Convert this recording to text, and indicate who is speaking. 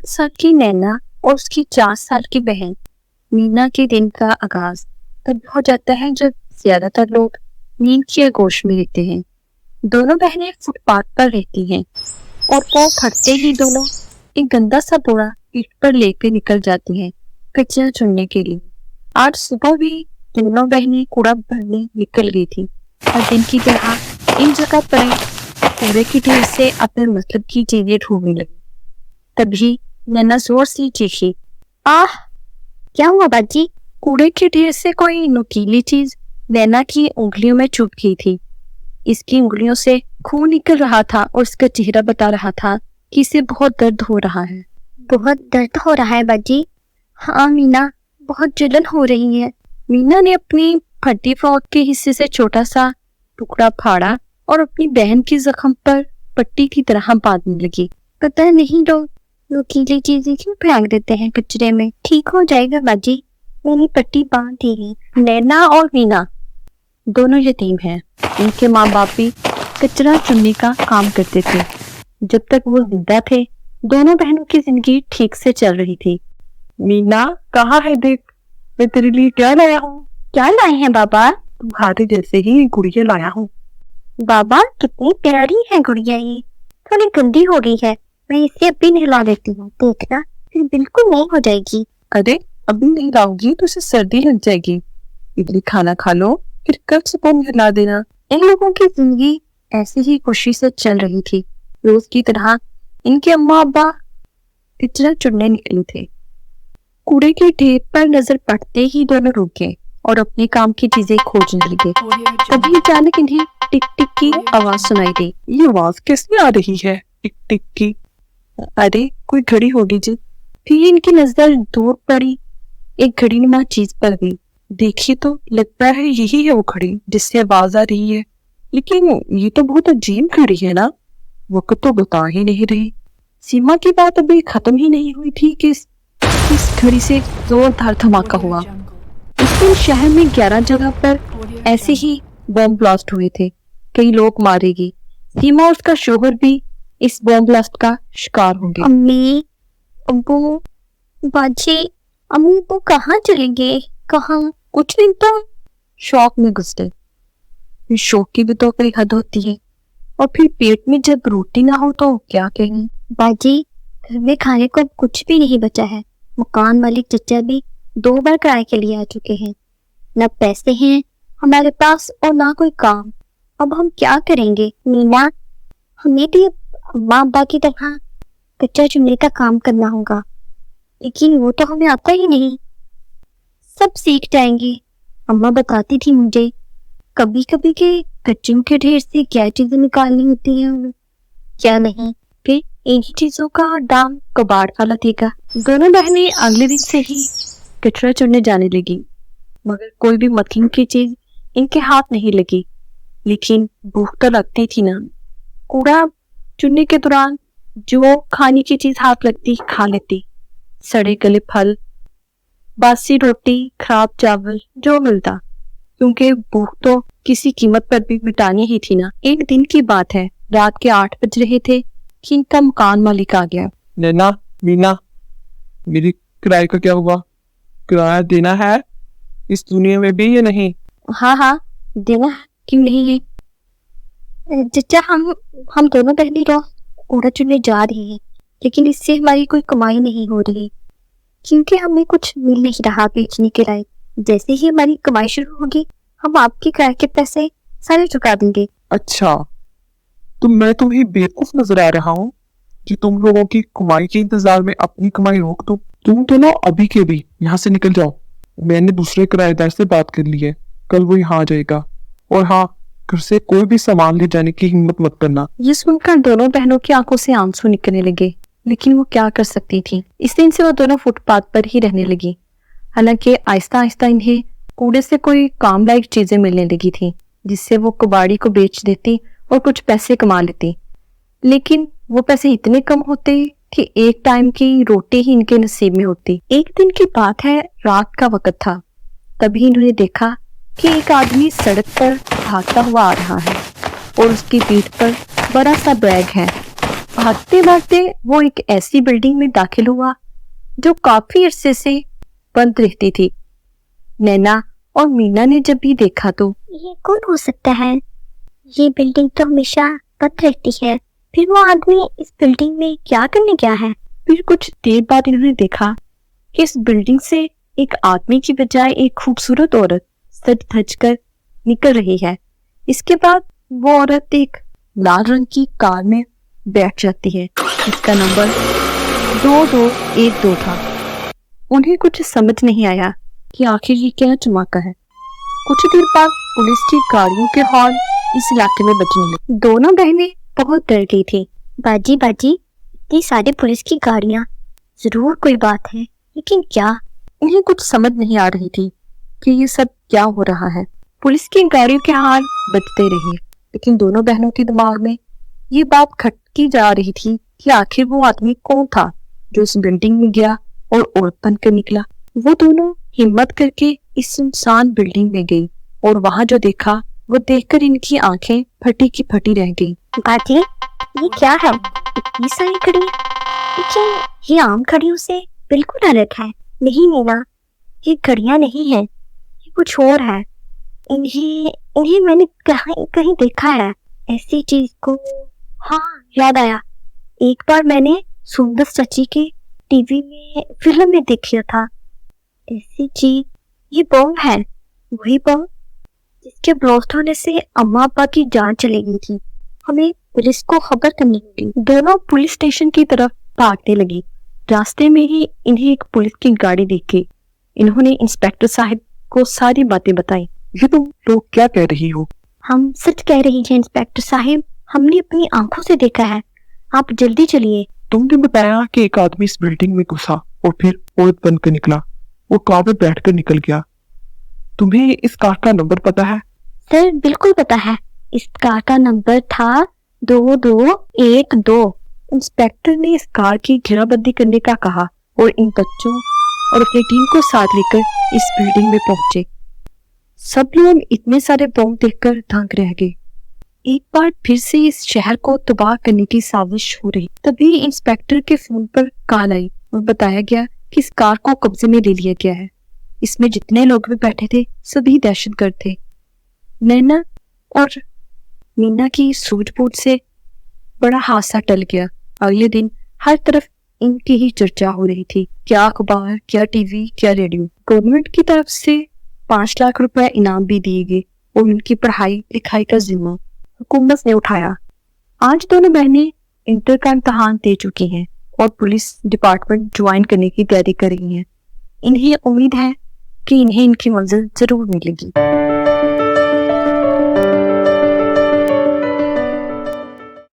Speaker 1: साल की नैना और उसकी 4 साल की बहन मीना के दिन का आगाज तब हो जाता है जब ज्यादातर लोग नींद की आगोश में रहते हैं। दोनों बहनें फुटपाथ पर रहती हैं और वो फटते ही दोनों एक गंदा सा बोरा पीठ पर लेकर निकल जाती हैं कचरा चुनने के लिए। आज सुबह भी दोनों बहनें कूड़ा भरने निकल गई थी और दिन की तरह इन जगह पर कूड़े की ढेर से अपने मतलब की चीजें ढूंढने लगी। तभी नैना जोर से चीखी, आह! क्या हुआ बाजी? कूड़े के ढेर से कोई नुकीली चीज नैना की उंगलियों में चुभ गई थी। इसकी उंगलियों से खून निकल रहा था और इसका चेहरा बता रहा था कि इसे बहुत दर्द हो रहा है।
Speaker 2: बहुत दर्द हो रहा है बाजी? हाँ मीना, बहुत जलन हो रही है।
Speaker 1: मीना ने अपनी फटी फ्रॉक के हिस्से से छोटा सा टुकड़ा फाड़ा और अपनी बहन की जख्म पर पट्टी की तरह बांधने लगी।
Speaker 2: पता नहीं लोग नुकीली चीजें क्यों फेंक देते हैं कचरे में। ठीक हो जाएगा बाजी, मैंने पट्टी बांध दी है।
Speaker 1: नैना और मीना दोनों यतीम हैं। इनके माँ बाप भी कचरा चुनने का काम करते थे। जब तक वो जिंदा थे दोनों बहनों की जिंदगी ठीक से चल रही थी।
Speaker 3: मीना, कहाँ है? देख, मैं तेरे लिए क्या लाया हूँ।
Speaker 2: क्या लाए हैं बाबा?
Speaker 3: तुम्हारे जैसे ही गुड़िया लाया हूँ।
Speaker 2: बाबा कितनी प्यारी है गुड़िया, ये थोड़ी गंदी हो गई है, मैं इसे अभी नहला देती हूँ, देखना फिर बिल्कुल नहीं हो जाएगी।
Speaker 3: अरे अभी नहीं लाऊंगी तो इसे सर्दी लग जाएगी। इडली खाना खा लो फिर कल सुबह नहला देना।
Speaker 1: इन लोगों की जिंदगी ऐसी ही खुशी से चल रही थी। रोज की तरह इनके अम्मा अब्बा कचरा चुनने निकले थे। कूड़े के ढेर पर नजर पड़ते ही दोनों रुक गए और अपने काम की चीजें खोजने लगे। तभी अचानक इन्हें टिक टिक की आवाज सुनाई दी।
Speaker 3: ये आवाज कैसे आ रही है? टिक टिक की। अरे कोई घड़ी होगी जी।
Speaker 1: फिर इनकी नजर दूर पड़ी एक घड़ी नुमा चीज पर गई।
Speaker 3: देखिए तो लगता है यही है वो घड़ी जिससे आवाज आ रही है, लेकिन ये तो बहुत अजीब घड़ी है ना, वक्त तो बता ही नहीं रही।
Speaker 1: सीमा की बात अभी खत्म ही नहीं हुई थी कि इस घड़ी से जोरदार धमाका हुआ। उस दिन शहर में 11 जगह पर ऐसे ही बम ब्लास्ट हुए थे। कई लोग मारे गए। सीमा और उसका शोहर भी इस बम ब्लास्ट का शिकार होंगे।
Speaker 2: अम्मी, अब्बू, बाजी, अम्मी तो कहाँ चले गए? कहाँ?
Speaker 1: कुछ दिन तो शौक में गुजरे। शौक की भी तो कोई हद होती है, और फिर पेट में जब रोटी ना हो तो क्या कहें।
Speaker 2: बाजी, घर में खाने को अब कुछ भी नहीं बचा है। मकान मालिक चचा भी 2 बार किराए के लिए आ चुके हैं। न पैसे हैं हमारे पास और ना कोई काम। अब हम क्या करेंगे? मीना, हमें भी अम्मा अब्बा की तरह कच्चा चुनने का काम करना होगा, लेकिन वो तो हमें आता ही नहीं। सब सीख जाएंगे। अम्मा बताती थी मुझे कभी कभी के कच्चों के ढेर से क्या चीजें निकालनी होती है और क्या नहीं।
Speaker 1: फिर इन्हीं चीजों का दाम कबाड़ वाला देगा। दोनों बहनें अगले दिन से ही कचरा चुनने जाने लगी, मगर कोई भी मतलब की चीज इनके हाथ नहीं लगी। लेकिन भूख तो लगती थी ना। कूड़ा चुनने के दौरान जो खाने की चीज हाथ लगती खा लेती। सड़े गले फल, बासी रोटी, खराब चावल, जो मिलता, क्योंकि भूख तो किसी कीमत पर भी मिटानी ही थी ना। एक दिन की बात है, रात के 8 बज रहे थे कि इनका मकान मालिक आ गया।
Speaker 3: नैना, मीना, मेरी किराए का क्या हुआ? किराया देना है इस दुनिया में भी या नहीं?
Speaker 1: हाँ देना है, क्यों नहीं है।
Speaker 2: चचा, हम दोनों बहनें तो कूड़ा चुनने जा रही हैं, लेकिन इससे हमारी कोई कमाई नहीं हो रही, क्योंकि हमें कुछ मिल नहीं रहा बेचने के लायक। जैसे ही हमारी कमाई शुरू होगी हम आपके किराए के पैसे सारे चुका देंगे।
Speaker 3: अच्छा, तो मैं तुम्हें बेवकूफ नजर आ रहा हूँ कि तुम लोगों की कमाई के इंतजार में अपनी कमाई रोक दो। तुम तो ना अभी के भी यहाँ से निकल जाओ। मैंने दूसरे किराएदार से बात कर ली है, कल वो यहाँ आ जाएगा। और हाँ, घर से कोई भी सामान ले जाने की हिम्मत मत करना।
Speaker 1: ये सुनकर दोनों बहनों की आंखों से आंसू निकलने लगे, लेकिन वो क्या कर सकती थी। इस दिन से वो दोनों फुटपाथ पर ही रहने लगी। हालांकि आहिस्ता आहिस्ता इन्हें कूड़े से कोई काम लायक चीजें मिलने लगी थी, जिससे वो कबाड़ी को बेच देती और कुछ पैसे कमा लेती। लेकिन वो पैसे इतने कम होते कि एक टाइम की रोटी ही इनके नसीब में होती। एक दिन की बात है, रात का वक्त था। तभी इन्होंने देखा कि एक आदमी सड़क पर भागता हुआ आ रहा है और उसकी पीठ पर बड़ा सा बैग है। भागते भागते वो एक ऐसी बिल्डिंग में दाखिल हुआ जो काफी अरसे से बंद रहती थी। नैना और मीना ने जब भी देखा तो
Speaker 2: ये कौन हो सकता है? ये बिल्डिंग तो हमेशा बंद रहती है, फिर वो आदमी इस बिल्डिंग में क्या करने गया है?
Speaker 1: फिर कुछ देर बाद इन्होंने देखा कि इस बिल्डिंग से एक आदमी की बजाय एक खूबसूरत औरत सज धज कर निकल रही है। इसके बाद वो औरत एक लाल रंग की कार में बैठ जाती है जिसका नंबर 2212 था। उन्हें कुछ समझ नहीं आया कि आखिर ये क्या चमका है। कुछ देर बाद पुलिस की गाड़ियों के हॉर्न इस इलाके में बजने लगे। दोनों बहनें बहुत डर गई थी।
Speaker 2: बाजी बाजी, इतनी सारी पुलिस की गाड़ियां, जरूर कोई बात है, लेकिन क्या?
Speaker 1: उन्हें कुछ समझ नहीं आ रही थी कि ये सब क्या हो रहा है। पुलिस की गाड़ियों के हॉर्न बजते रहे, लेकिन दोनों बहनों के दिमाग में ये बात खटकी जा रही थी कि आखिर वो आदमी कौन था जो इस बिल्डिंग में गया और औरत बनकर निकला। वो दोनों हिम्मत करके इस सुनसान बिल्डिंग में गई और वहां जो देखा वो देखकर इनकी आंखें फटी की फटी रह गई।
Speaker 2: बाजी, ये क्या है? इतनी सारी घड़ियां, लेकिन ये आम घड़ियों से बिल्कुल अलग है। नहीं मीना, ये घड़ियां नहीं है, ये कुछ और है। इन्हें मैंने कहीं देखा है, ऐसी चीज को। हाँ, याद आया, एक बार मैंने सुंदर चाची के टीवी में फिल्म में देखा था ऐसी चीज। ये बॉम्ब है, वही बॉम्ब जिसके ब्लास्ट होने से अम्मा अब्बा की जान चली गई थी। हमें पुलिस को खबर करनी होगी।
Speaker 1: दोनों पुलिस स्टेशन की तरफ भागने लगी। रास्ते में ही इन्हें एक पुलिस की गाड़ी दिखी। इन्होंने इंस्पेक्टर साहब को सारी बातें बताई।
Speaker 3: ये तुम लोग क्या कह रही हो?
Speaker 2: हम सच कह रही हैं इंस्पेक्टर साहब, हमने अपनी आंखों से देखा है। आप जल्दी चलिए।
Speaker 3: तुमने बताया कि एक आदमी इस बिल्डिंग में घुसा और फिर औरत बनकर निकला। वो कार में बैठकर निकल गया। तुम्हें इस कार का नंबर पता है?
Speaker 2: सर बिल्कुल पता है, इस कार का नंबर था 2212।
Speaker 1: इंस्पेक्टर ने इस कार की घेराबंदी करने का कहा और इन बच्चों और अपनी टीम को साथ लेकर इस बिल्डिंग में पहुंचे। सब लोग इतने सारे बॉम्ब देखकर दंग रह गए। एक बार फिर से इस शहर को तबाह करने की साजिश हो रही। तभी इंस्पेक्टर के फोन पर कॉल आई और बताया गया कि इस कार को कब्जे में ले लिया गया है। इसमें जितने लोग भी बैठे थे सभी दहशतगर्द थे। नैना और मीना की सूझबूझ से बड़ा हादसा टल गया। अगले दिन हर तरफ इनकी ही चर्चा हो रही थी। क्या अखबार, क्या टीवी, क्या रेडियो। गवर्नमेंट की तरफ से 5 लाख रुपए इनाम भी दिए गए और उनकी पढ़ाई लिखाई का जिम्मा हुकूमत ने उठाया। आज दोनों बहनें इंटर का इम्तहान दे चुकी हैं और पुलिस डिपार्टमेंट ज्वाइन करने की तैयारी कर रही हैं। इन्हें उम्मीद है कि इन्हें इनकी मंजिल जरूर मिलेगी।